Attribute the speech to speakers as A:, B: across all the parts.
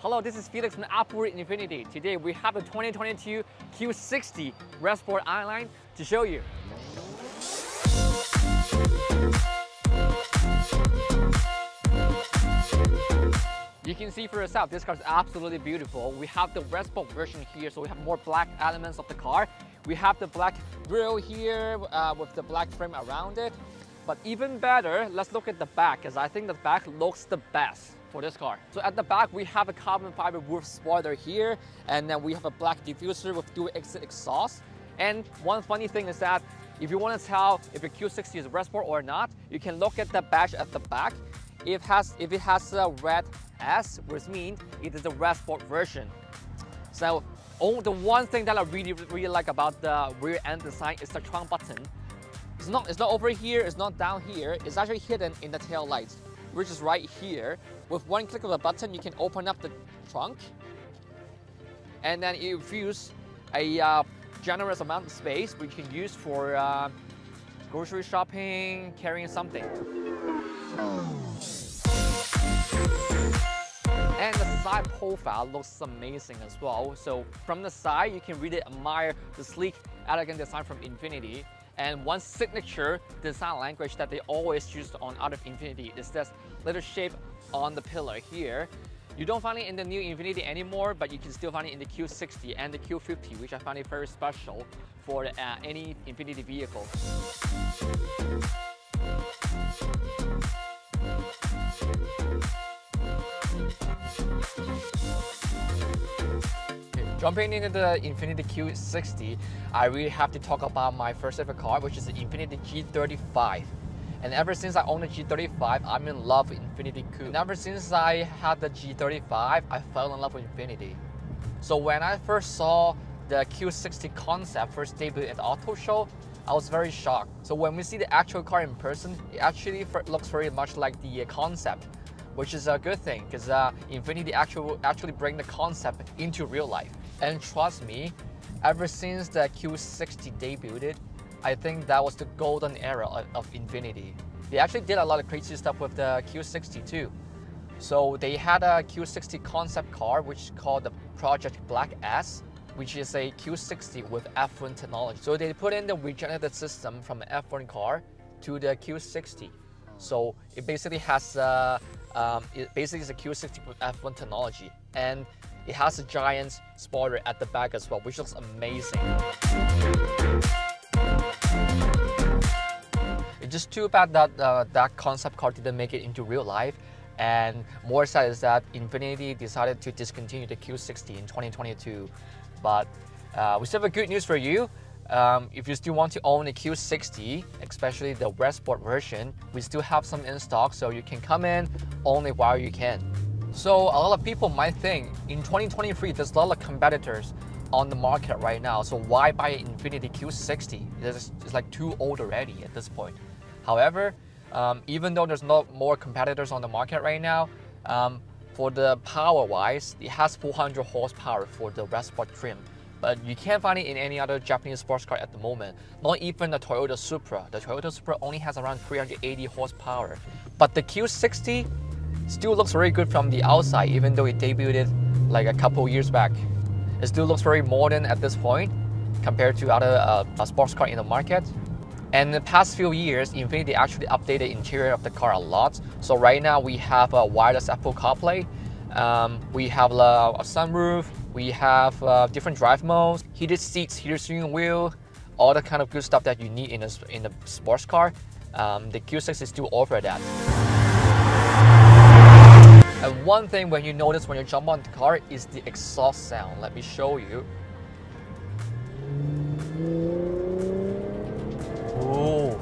A: Hello, this is Felix from Applewood INFINITI. Today we have the 2022 Q60 Sport I-Line to show you. You can see for yourself, this car is absolutely beautiful. We have the Sport version here, so we have more black elements of the car. We have the black grille here with the black frame around it. But even better, let's look at the back, because I think the back looks the best for this car. So at the back, we have a carbon fiber roof spoiler here, and then we have a black diffuser with dual exit exhaust. And one funny thing is that if you want to tell if your Q60 is Sport or not, you can look at the badge at the back. If it has a red S, which means it is the Sport version. So the one thing that I really like about the rear end design is the trunk button. It's not over here, it's not down here, it's actually hidden in the tail lights, which is right here. With one click of the button, you can open up the trunk, and then it gives a generous amount of space which you can use for grocery shopping, carrying something. And the side profile looks amazing as well. So from the side, you can really admire the sleek, elegant design from Infiniti. And one signature design language that they always use on out of Infiniti is this little shape on the pillar here. You don't find it in the new Infiniti anymore, but you can still find it in the Q60 and the Q50, which I find it very special for any Infiniti vehicle. Jumping into the Infiniti Q60, I really have to talk about my first ever car, which is the Infiniti G35. And ever since I own the G35, I'm in love with Infiniti Coupe. And ever since I had the G35, I fell in love with Infiniti. So when I first saw the Q60 Concept first debut at the auto show, I was very shocked. So when we see the actual car in person, it actually looks very much like the Concept, which is a good thing because Infiniti actually bring the Concept into real life. And trust me, ever since the Q60 debuted, I think that was the golden era of Infiniti. They actually did a lot of crazy stuff with the Q60 too. So they had a Q60 concept car, which is called the Project Black S, which is a Q60 with F1 technology. So they put in the regenerative system from an F1 car to the Q60. So it basically has it basically is a Q60 with F1 technology, and it has a giant spoiler at the back as well, which looks amazing. It's just too bad that that concept car didn't make it into real life, and more sad is that Infiniti decided to discontinue the Q60 in 2022. But we still have a good news for you. If you still want to own a Q60, especially the Sport version, we still have some in stock, so you can come in, own it while you can. So a lot of people might think, in 2023, there's a lot of competitors on the market right now, so why buy an Infiniti Q60? It's like too old already at this point. However, even though there's not more competitors on the market right now, for the power-wise, it has 400 horsepower for the Sport trim. But you can't find it in any other Japanese sports car at the moment. Not even the Toyota Supra. The Toyota Supra only has around 380 horsepower. But the Q60 still looks very good from the outside, even though it debuted like a couple years back. It still looks very modern at this point compared to other sports car in the market. And in the past few years, Infiniti actually updated the interior of the car a lot. So right now we have a wireless Apple CarPlay. We have a sunroof. We have different drive modes, heated seats, heated steering wheel, all the kind of good stuff that you need in a sports car. The Q60 still offer that. And one thing when you notice when you jump on the car is the exhaust sound. Let me show you. Ooh,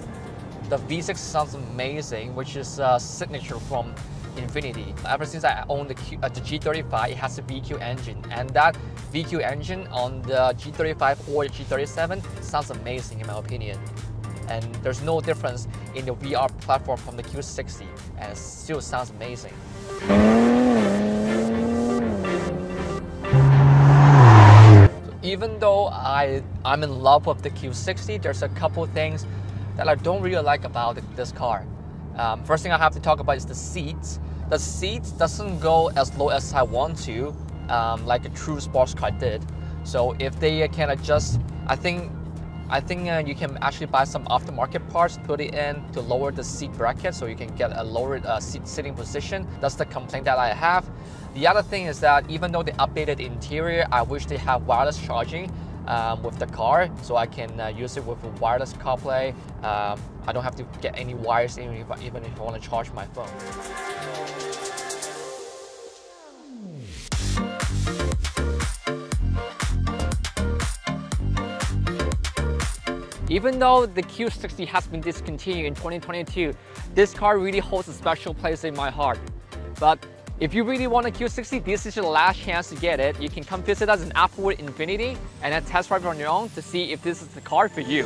A: the V6 sounds amazing, which is a signature from Infiniti. Ever since I owned the G35, it has a VQ engine, and that VQ engine on the G35 or G37 sounds amazing in my opinion. And there's no difference in the VR platform from the Q60, and it still sounds amazing. So even though I'm in love with the Q60, there's a couple things that I don't really like about this car. First thing I have to talk about is the seats. the seat doesn't go as low as I want to, like a true sports car did. So if they can adjust, I think you can actually buy some aftermarket parts, put it in to lower the seat bracket so you can get a lower sitting position. That's the complaint that I have. The other thing is that even though they updated the interior, I wish they have wireless charging with the car, so I can use it with a wireless CarPlay. I don't have to get any wires in even if I want to charge my phone. Even though the Q60 has been discontinued in 2022, this car really holds a special place in my heart. But if you really want a Q60, this is your last chance to get it. You can come visit us in Applewood INFINITI and then test drive on your own to see if this is the car for you.